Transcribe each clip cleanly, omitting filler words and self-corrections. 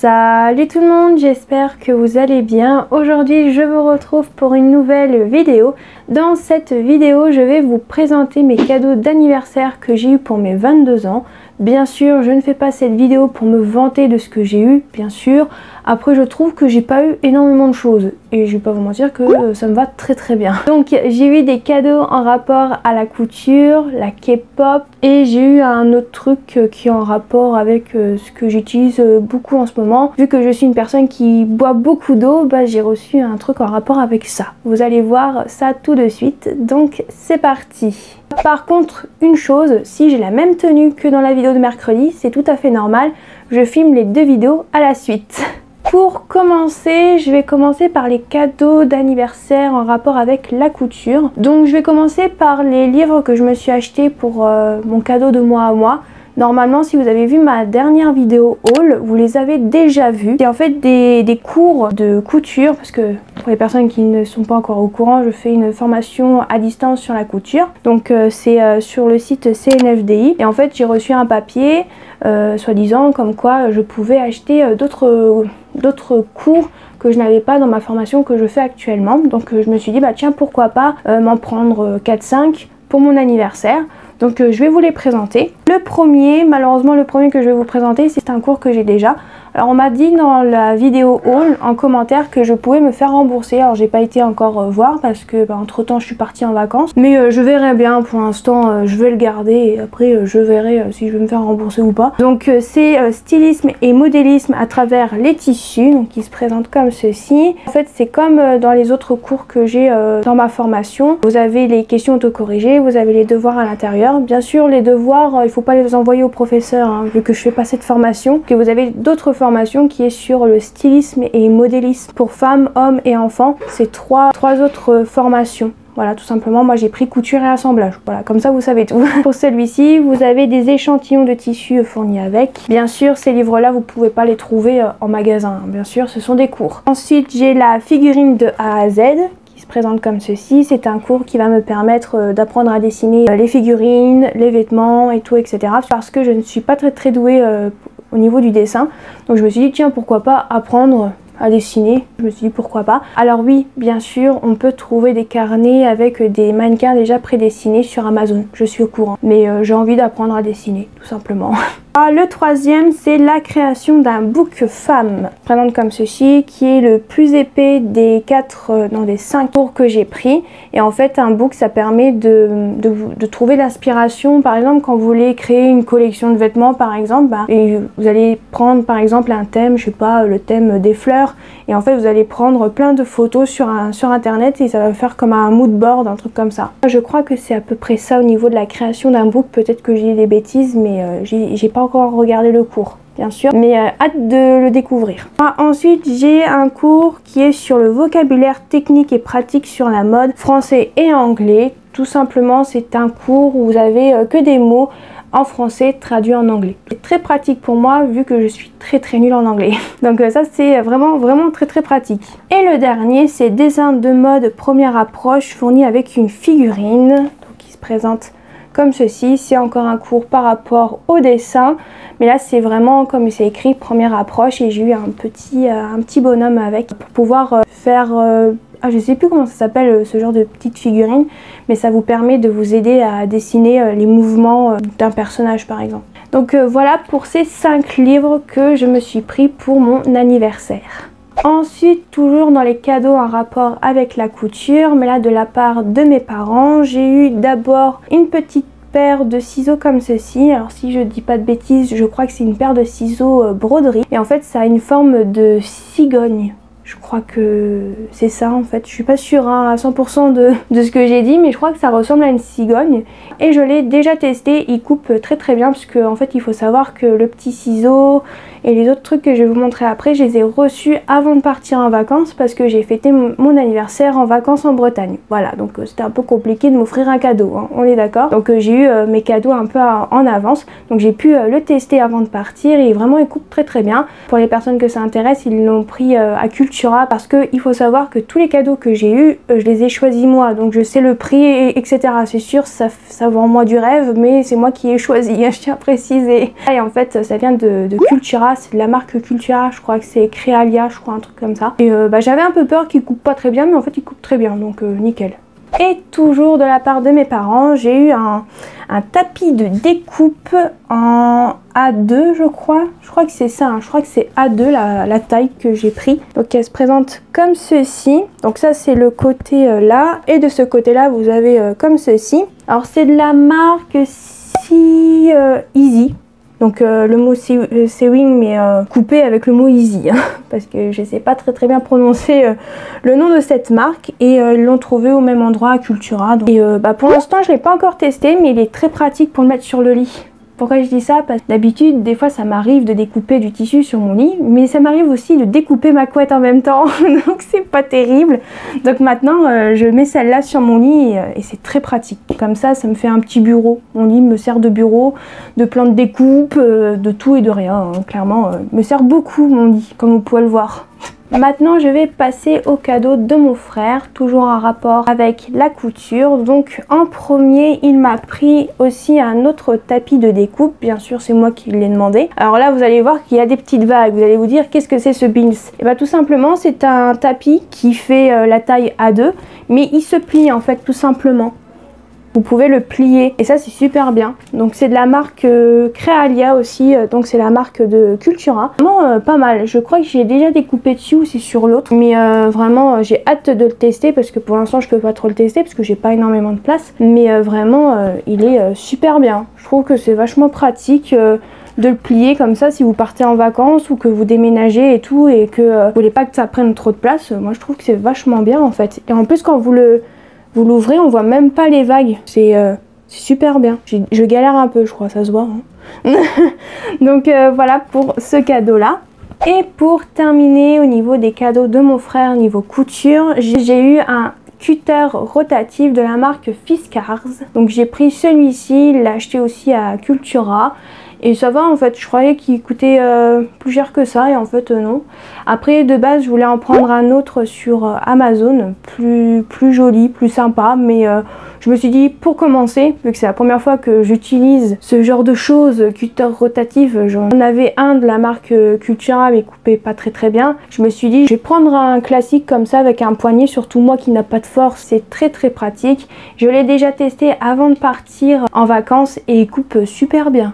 Salut tout le monde, j'espère que vous allez bien. Aujourd'hui je vous retrouve pour une nouvelle vidéo. Dans cette vidéo je vais vous présenter mes cadeaux d'anniversaire que j'ai eu pour mes 22 ans. Bien sûr je ne fais pas cette vidéo pour me vanter de ce que j'ai eu, bien sûr. Après je trouve que j'ai pas eu énormément de choses et je vais pas vous mentir que ça me va très bien. Donc j'ai eu des cadeaux en rapport à la couture, la K-pop et j'ai eu un autre truc qui est en rapport avec ce que j'utilise beaucoup en ce moment. Vu que je suis une personne qui boit beaucoup d'eau, bah, j'ai reçu un truc en rapport avec ça. Vous allez voir ça tout de suite, donc c'est parti. Par contre, une chose, si j'ai la même tenue que dans la vidéo de mercredi, c'est tout à fait normal, je filme les deux vidéos à la suite. Pour commencer, je vais commencer par les cadeaux d'anniversaire en rapport avec la couture. Donc je vais commencer par les livres que je me suis achetés pour mon cadeau de moi à moi. Normalement, si vous avez vu ma dernière vidéo haul, vous les avez déjà vus. C'est en fait des cours de couture, parce que pour les personnes qui ne sont pas encore au courant, je fais une formation à distance sur la couture. Donc c'est sur le site CNFDI. Et en fait, j'ai reçu un papier, soi-disant, comme quoi je pouvais acheter d'autres cours que je n'avais pas dans ma formation que je fais actuellement. Donc je me suis dit, bah tiens, pourquoi pas m'en prendre 4-5 pour mon anniversaire. Donc je vais vous les présenter. Le premier, malheureusement le premier que je vais vous présenter, c'est un cours que j'ai déjà. Alors on m'a dit dans la vidéo haul en commentaire que je pouvais me faire rembourser. Alors j'ai pas été encore voir parce que entre temps je suis partie en vacances. Mais je verrai bien, pour l'instant je vais le garder et après je verrai si je vais me faire rembourser ou pas. Donc c'est stylisme et modélisme à travers les tissus, donc qui se présentent comme ceci. En fait c'est comme dans les autres cours que j'ai dans ma formation. Vous avez les questions autocorrigées, vous avez les devoirs à l'intérieur. Bien sûr les devoirs il faut pas les envoyer au professeur hein, vu que je fais pas cette formation. Que vous avez d'autres formations qui est sur le stylisme et modélisme pour femmes, hommes et enfants. C'est trois autres formations. Voilà, tout simplement, moi j'ai pris couture et assemblage. Voilà, comme ça vous savez tout. Pour celui-ci, vous avez des échantillons de tissu fournis avec. Bien sûr, ces livres-là, vous pouvez pas les trouver en magasin. Bien sûr, ce sont des cours. Ensuite, j'ai la figurine de A à Z qui se présente comme ceci. C'est un cours qui va me permettre d'apprendre à dessiner les figurines, les vêtements et tout, etc. Parce que je ne suis pas très douée au niveau du dessin. Donc je me suis dit, tiens, pourquoi pas apprendre à dessiner. Je me suis dit pourquoi pas. Alors oui, bien sûr, on peut trouver des carnets avec des mannequins déjà prédessinés sur Amazon. Je suis au courant. Mais j'ai envie d'apprendre à dessiner, tout simplement. Le troisième, c'est la création d'un book femme. Présente comme ceci, qui est le plus épais des 5 cours que j'ai pris. Et en fait, un book, ça permet de trouver l'inspiration. Par exemple, quand vous voulez créer une collection de vêtements, par exemple, et vous allez prendre par exemple un thème, je sais pas, le thème des fleurs. Et en fait, vous allez prendre plein de photos sur internet et ça va faire comme un mood board, un truc comme ça. Je crois que c'est à peu près ça au niveau de la création d'un book. Peut-être que j'ai des bêtises, mais j'ai pas encore regardé le cours, bien sûr, mais hâte de le découvrir. Ensuite, j'ai un cours qui est sur le vocabulaire technique et pratique sur la mode, français et anglais. Tout simplement, c'est un cours où vous avez que des mots en français traduits en anglais. C'est très pratique pour moi vu que je suis très nulle en anglais. Donc ça c'est vraiment très pratique. Et le dernier, c'est dessin de mode première approche fourni avec une figurine donc, qui se présente comme ceci. C'est encore un cours par rapport au dessin, mais là c'est vraiment comme c'est écrit première approche et j'ai eu un petit bonhomme avec pour pouvoir faire je sais plus comment ça s'appelle ce genre de petite figurine, mais ça vous permet de vous aider à dessiner les mouvements d'un personnage par exemple. Donc voilà pour ces 5 livres que je me suis pris pour mon anniversaire. Ensuite, toujours dans les cadeaux en rapport avec la couture, mais là de la part de mes parents, j'ai eu d'abord une petite paire de ciseaux comme ceci. Alors si je dis pas de bêtises, je crois que c'est une paire de ciseaux broderie. Et en fait ça a une forme de cigogne. Je crois que c'est ça en fait, je suis pas sûre à 100% de ce que j'ai dit, mais je crois que ça ressemble à une cigogne. Et je l'ai déjà testé, il coupe très bien parce qu'en fait il faut savoir que le petit ciseau et les autres trucs que je vais vous montrer après, je les ai reçus avant de partir en vacances parce que j'ai fêté mon anniversaire en vacances en Bretagne. Voilà, donc c'était un peu compliqué de m'offrir un cadeau, hein, on est d'accord. Donc j'ai eu mes cadeaux un peu en avance, donc j'ai pu le tester avant de partir et vraiment il coupe très bien. Pour les personnes que ça intéresse, ils l'ont pris à Culture Cultura parce que il faut savoir que tous les cadeaux que j'ai eu, je les ai choisis moi, donc je sais le prix, etc. C'est sûr, ça vend moi du rêve, mais c'est moi qui ai choisi, je tiens à préciser. Et en fait, ça vient de Cultura, c'est de la marque Cultura, je crois que c'est Crealia, je crois, un truc comme ça. Et j'avais un peu peur qu'il coupe pas très bien, mais en fait il coupe très bien, donc nickel. Et toujours de la part de mes parents, j'ai eu un tapis de découpe en A2 je crois. Je crois que c'est ça, hein. Je crois que c'est A2 la taille que j'ai pris. Donc elle se présente comme ceci. Donc ça c'est le côté là. Et de ce côté là vous avez comme ceci. Alors c'est de la marque Easy. Donc le mot sewing mais coupé avec le mot easy hein, parce que je sais pas très bien prononcer le nom de cette marque et ils l'ont trouvé au même endroit à Cultura. Donc, et pour l'instant je l'ai pas encore testé mais il est très pratique pour le mettre sur le lit. Pourquoi je dis ça? Parce que d'habitude, des fois, ça m'arrive de découper du tissu sur mon lit, mais ça m'arrive aussi de découper ma couette en même temps, donc c'est pas terrible. Donc maintenant, je mets celle-là sur mon lit et c'est très pratique. Comme ça me fait un petit bureau. Mon lit me sert de bureau, de plan de découpe, de tout et de rien, hein. Clairement, me sert beaucoup mon lit, comme vous pouvez le voir. Maintenant je vais passer au cadeau de mon frère, toujours en rapport avec la couture. Donc en premier il m'a pris aussi un autre tapis de découpe, bien sûr c'est moi qui l'ai demandé. Alors là vous allez voir qu'il y a des petites vagues, vous allez vous dire qu'est-ce que c'est ce Beans? Et bah tout simplement c'est un tapis qui fait la taille A2 mais il se plie en fait tout simplement. Vous pouvez le plier et ça c'est super bien. Donc c'est de la marque Crealia aussi, donc c'est la marque de Cultura. Vraiment pas mal. Je crois que j'ai déjà découpé dessus aussi sur l'autre, mais vraiment j'ai hâte de le tester parce que pour l'instant je peux pas trop le tester parce que j'ai pas énormément de place. Mais vraiment il est super bien. Je trouve que c'est vachement pratique. De le plier comme ça si vous partez en vacances ou que vous déménagez et tout et que vous voulez pas que ça prenne trop de place. Moi je trouve que c'est vachement bien en fait. Et en plus quand vous l'ouvrez, on voit même pas les vagues. C'est super bien. Je galère un peu, je crois, ça se voit. Hein. Donc voilà pour ce cadeau-là. Et pour terminer au niveau des cadeaux de mon frère, niveau couture, j'ai eu un cutter rotatif de la marque Fiskars. Donc j'ai pris celui-ci, il l'a acheté aussi à Cultura. Et ça va en fait, je croyais qu'il coûtait plus cher que ça et en fait non. Après de base je voulais en prendre un autre sur Amazon, plus joli, plus sympa, mais je me suis dit pour commencer, vu que c'est la première fois que j'utilise ce genre de choses, cutter rotatif, j'en avais un de la marque Cultura mais coupé pas très bien. Je me suis dit je vais prendre un classique comme ça avec un poignet, surtout moi qui n'a pas de force, c'est très pratique. Je l'ai déjà testé avant de partir en vacances et il coupe super bien.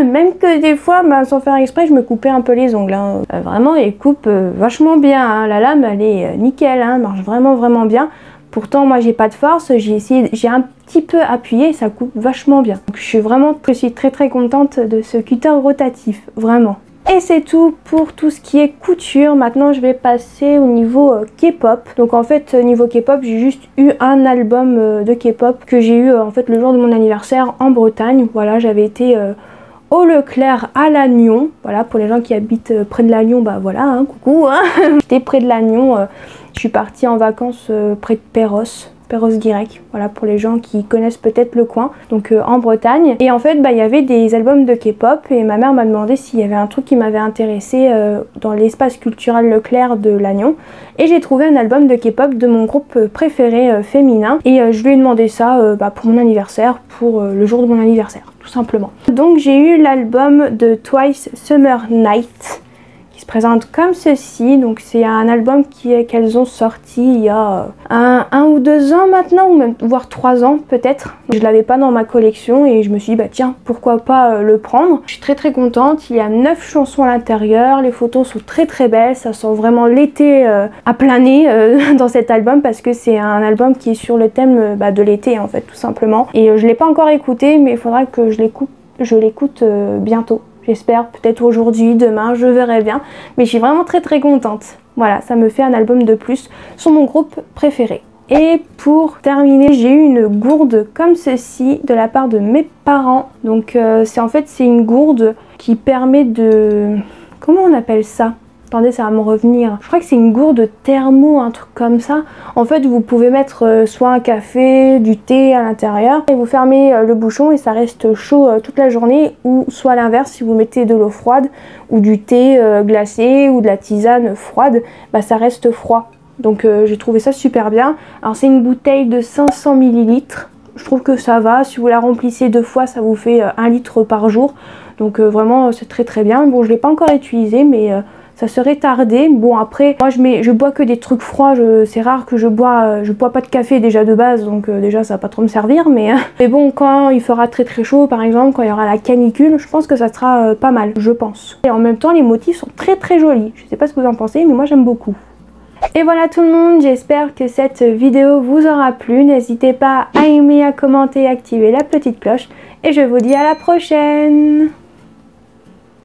Même que des fois, sans faire exprès, je me coupais un peu les ongles. Hein. Vraiment, il coupe vachement bien. Hein. La lame, elle est nickel, hein, marche vraiment bien. Pourtant, moi, j'ai pas de force. J'ai un petit peu appuyé et ça coupe vachement bien. Donc, je suis très contente de ce cutter rotatif, vraiment. Et c'est tout pour tout ce qui est couture. Maintenant je vais passer au niveau K-pop. Donc en fait niveau K-pop j'ai juste eu un album de K-pop que j'ai eu en fait le jour de mon anniversaire en Bretagne. Voilà, j'avais été au Leclerc à Lannion. Voilà, pour les gens qui habitent près de Lannion, bah voilà, hein, coucou hein. J'étais près de Lannion, je suis partie en vacances près de Perros-Guirec, voilà pour les gens qui connaissent peut-être le coin, donc en Bretagne. Et en fait il y avait des albums de K-pop et ma mère m'a demandé s'il y avait un truc qui m'avait intéressé dans l'espace culturel Leclerc de Lannion. Et j'ai trouvé un album de K-pop de mon groupe préféré féminin et je lui ai demandé ça pour mon anniversaire, pour le jour de mon anniversaire, tout simplement. Donc j'ai eu l'album de Twice Summer Night. Qui se présente comme ceci, donc c'est un album qu'elles ont sorti il y a un ou 2 ans maintenant, ou même voire 3 ans peut-être. Je l'avais pas dans ma collection et je me suis dit bah tiens pourquoi pas le prendre. Je suis très contente, il y a 9 chansons à l'intérieur, les photos sont très belles, ça sent vraiment l'été à plein nez dans cet album parce que c'est un album qui est sur le thème de l'été en fait tout simplement. Et je l'ai pas encore écouté mais il faudra que je l'écoute bientôt. J'espère, peut-être aujourd'hui, demain, je verrai bien. Mais je suis vraiment très contente. Voilà, ça me fait un album de plus sur mon groupe préféré. Et pour terminer, j'ai eu une gourde comme ceci de la part de mes parents. Donc c'est une gourde qui permet de... Comment on appelle ça? Attendez, ça va me revenir. Je crois que c'est une gourde thermo, un truc comme ça. En fait, vous pouvez mettre soit un café, du thé à l'intérieur et vous fermez le bouchon et ça reste chaud toute la journée, ou soit à l'inverse, si vous mettez de l'eau froide ou du thé glacé ou de la tisane froide, bah ça reste froid. Donc j'ai trouvé ça super bien. Alors c'est une bouteille de 500 ml. Je trouve que ça va. Si vous la remplissez 2 fois, ça vous fait 1 litre par jour. Donc vraiment c'est très bien. Bon, je ne l'ai pas encore utilisé, mais ça serait tardé. Bon, après moi je bois que des trucs froids, c'est rare que je bois pas de café déjà de base, donc déjà ça va pas trop me servir, mais bon, quand il fera très chaud par exemple, quand il y aura la canicule, je pense que ça sera pas mal, je pense. Et en même temps les motifs sont très jolis. Je sais pas ce que vous en pensez, mais moi j'aime beaucoup. Et voilà tout le monde, j'espère que cette vidéo vous aura plu. N'hésitez pas à aimer, à commenter, à activer la petite cloche, et je vous dis à la prochaine.